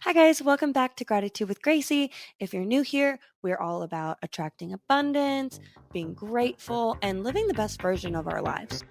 Hi, guys. Welcome back to Gratitude with Gracie. If you're new here, we're all about attracting abundance, being grateful, and living the best version of our lives.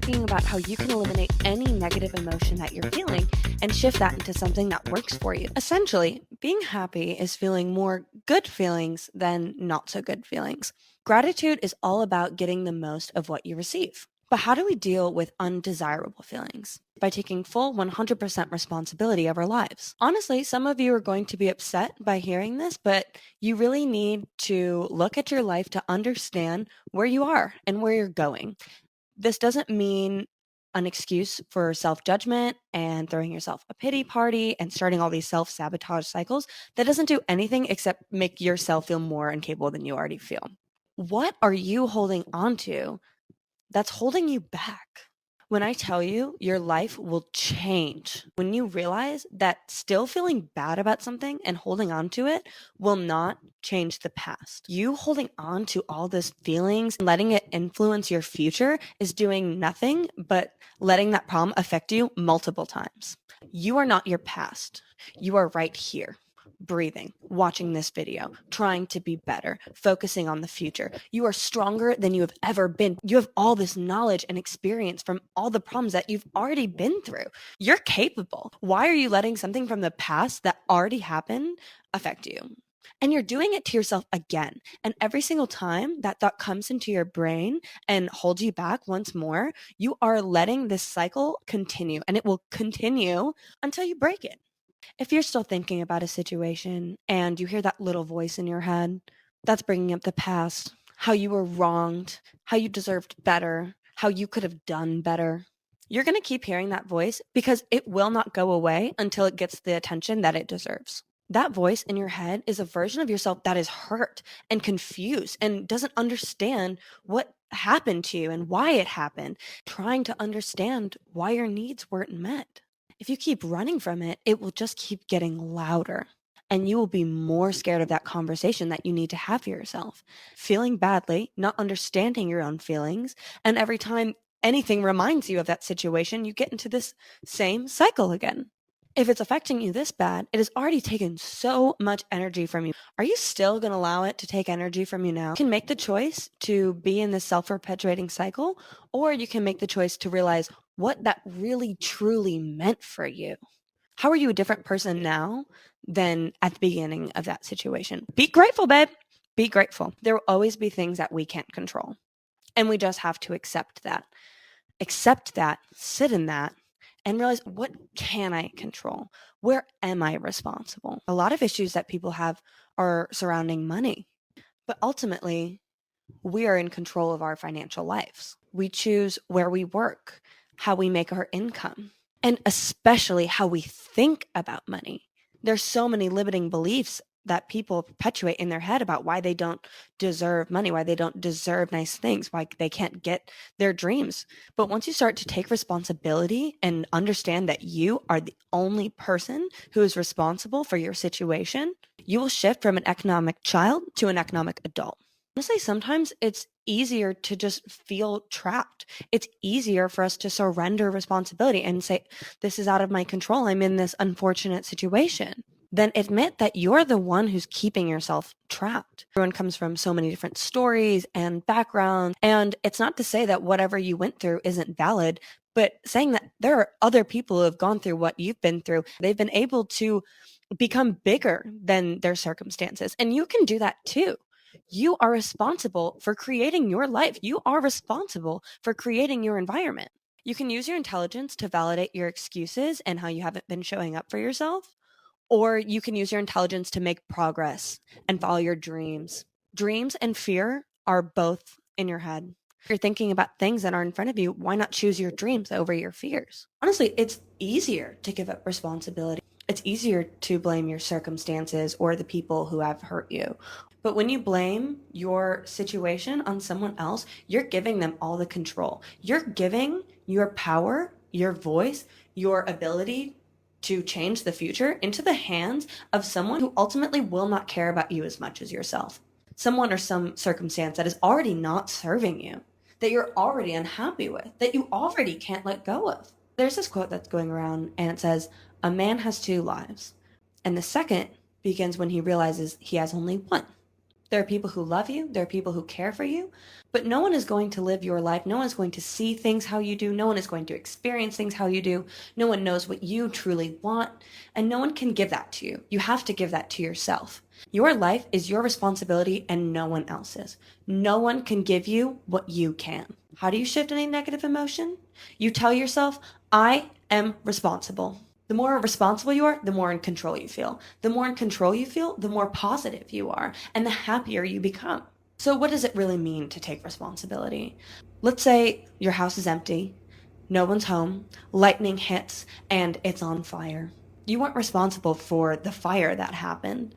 Talking about how you can eliminate any negative emotion that you're feeling and shift that into something that works for you. Essentially, being happy is feeling more good feelings than not so good feelings. Gratitude is all about getting the most of what you receive. But how do we deal with undesirable feelings? By taking full 100% responsibility of our lives. Honestly, some of you are going to be upset by hearing this, but you really need to look at your life to understand where you are and where you're going. This doesn't mean an excuse for self-judgment and throwing yourself a pity party and starting all these self-sabotage cycles. That doesn't do anything except make yourself feel more incapable than you already feel. What are you holding on to that's holding you back? When I tell you your life will change, when you realize that still feeling bad about something and holding on to it will not change the past. You holding on to all those feelings and letting it influence your future is doing nothing but letting that problem affect you multiple times. You are not your past. You are right here, breathing, watching this video, trying to be better, focusing on the future. You are stronger than you have ever been. You have all this knowledge and experience from all the problems that you've already been through. You're capable. Why are you letting something from the past that already happened affect you? And you're doing it to yourself again. And every single time that thought comes into your brain and holds you back once more, you are letting this cycle continue, and it will continue until you break it. If you're still thinking about a situation and you hear that little voice in your head, that's bringing up the past, how you were wronged, how you deserved better, how you could have done better. You're going to keep hearing that voice because it will not go away until it gets the attention that it deserves. That voice in your head is a version of yourself that is hurt and confused and doesn't understand what happened to you and why it happened, trying to understand why your needs weren't met. If you keep running from it, it will just keep getting louder. And you will be more scared of that conversation that you need to have for yourself. Feeling badly, not understanding your own feelings, and every time anything reminds you of that situation, you get into this same cycle again. If it's affecting you this bad, it has already taken so much energy from you. Are you still going to allow it to take energy from you now? You can make the choice to be in this self-perpetuating cycle, or you can make the choice to realize what that really truly meant for you. How are you a different person now than at the beginning of that situation? Be grateful, babe. Be grateful. There will always be things that we can't control, and we just have to accept that. Accept that, sit in that, and realize, what can I control? Where am I responsible? A lot of issues that people have are surrounding money, but ultimately, we are in control of our financial lives. We choose where we work, how we make our income, and especially how we think about money. There's so many limiting beliefs that people perpetuate in their head about why they don't deserve money, why they don't deserve nice things, why they can't get their dreams. But once you start to take responsibility and understand that you are the only person who is responsible for your situation, you will shift from an economic child to an economic adult. Honestly, sometimes it's easier to just feel trapped. It's easier for us to surrender responsibility and say, this is out of my control. I'm in this unfortunate situation. Then admit that you're the one who's keeping yourself trapped. Everyone comes from so many different stories and backgrounds. And it's not to say that whatever you went through isn't valid, but saying that there are other people who have gone through what you've been through. They've been able to become bigger than their circumstances. And you can do that too. You are responsible for creating your life. You are responsible for creating your environment. You can use your intelligence to validate your excuses and how you haven't been showing up for yourself, or you can use your intelligence to make progress and follow your dreams. Dreams and fear are both in your head. If you're thinking about things that are in front of you, why not choose your dreams over your fears? Honestly, it's easier to give up responsibility. It's easier to blame your circumstances or the people who have hurt you. But when you blame your situation on someone else, you're giving them all the control. You're giving your power, your voice, your ability to change the future into the hands of someone who ultimately will not care about you as much as yourself. Someone or some circumstance that is already not serving you, that you're already unhappy with, that you already can't let go of. There's this quote that's going around and it says, "A man has two lives, and the second begins when he realizes he has only one." There are people who love you, there are people who care for you, but no one is going to live your life. No one is going to see things how you do. No one is going to experience things how you do. No one knows what you truly want, and no one can give that to you. You have to give that to yourself. Your life is your responsibility and no one else's. No one can give you what you can. How do you shift any negative emotion? You tell yourself, I am responsible. The more responsible you are, the more in control you feel. The more in control you feel, the more positive you are, and the happier you become. So what does it really mean to take responsibility? Let's say your house is empty, no one's home, lightning hits, and it's on fire. You weren't responsible for the fire that happened,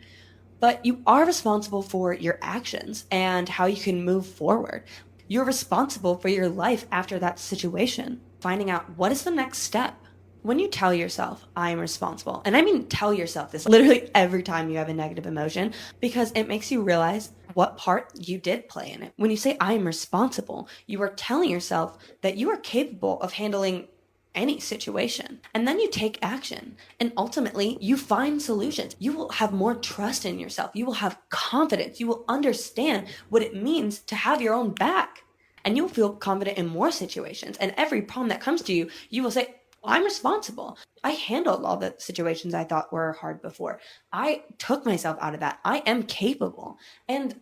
but you are responsible for your actions and how you can move forward. You're responsible for your life after that situation, finding out what is the next step. When you tell yourself, I am responsible, and I mean tell yourself this literally every time you have a negative emotion, because it makes you realize what part you did play in it. When you say, I am responsible, you are telling yourself that you are capable of handling any situation. And then you take action, and ultimately you find solutions. You will have more trust in yourself. You will have confidence. You will understand what it means to have your own back. And you'll feel confident in more situations. And every problem that comes to you, you will say, I'm responsible. I handled all the situations I thought were hard before. I took myself out of that. I am capable. And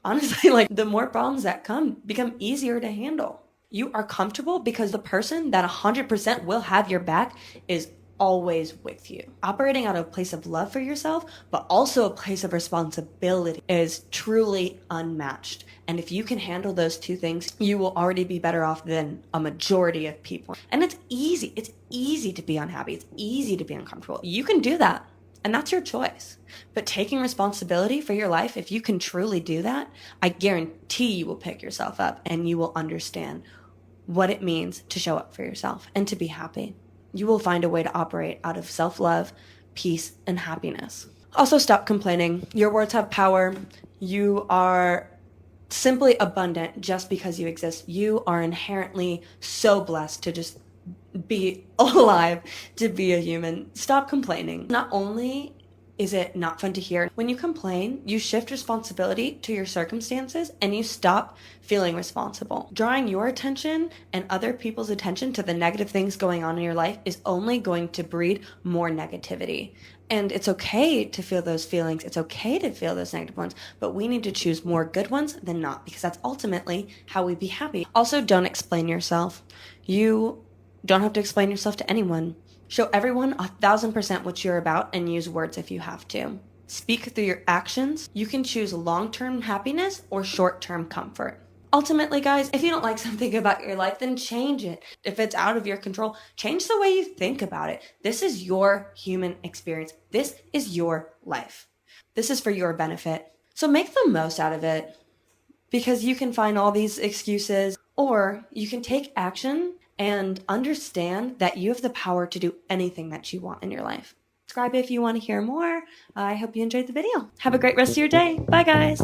honestly, like the more problems that come become easier to handle. You are comfortable because the person that 100% will have your back is always with you. Operating out of a place of love for yourself, but also a place of responsibility is truly unmatched. And if you can handle those two things, you will already be better off than a majority of people. And it's easy. It's easy to be unhappy. It's easy to be uncomfortable. You can do that. And that's your choice. But taking responsibility for your life, if you can truly do that, I guarantee you will pick yourself up and you will understand what it means to show up for yourself and to be happy. You will find a way to operate out of self-love, peace, and happiness. Also, stop complaining. Your words have power. You are simply abundant just because you exist. You are inherently so blessed to just be alive, to be a human. Stop complaining. Not only is it not fun to hear, when you complain, you shift responsibility to your circumstances and you stop feeling responsible. Drawing your attention and other people's attention to the negative things going on in your life is only going to breed more negativity. And it's okay to feel those feelings. It's okay to feel those negative ones, but we need to choose more good ones than not, because that's ultimately how we be happy. Also, don't explain yourself. You don't have to explain yourself to anyone. Show everyone 1,000% what you're about and use words if you have to. Speak through your actions. You can choose long-term happiness or short-term comfort. Ultimately, guys, if you don't like something about your life, then change it. If it's out of your control, change the way you think about it. This is your human experience. This is your life. This is for your benefit. So make the most out of it, because you can find all these excuses, or you can take action and understand that you have the power to do anything that you want in your life. Subscribe if you want to hear more. I hope you enjoyed the video. Have a great rest of your day. Bye, guys.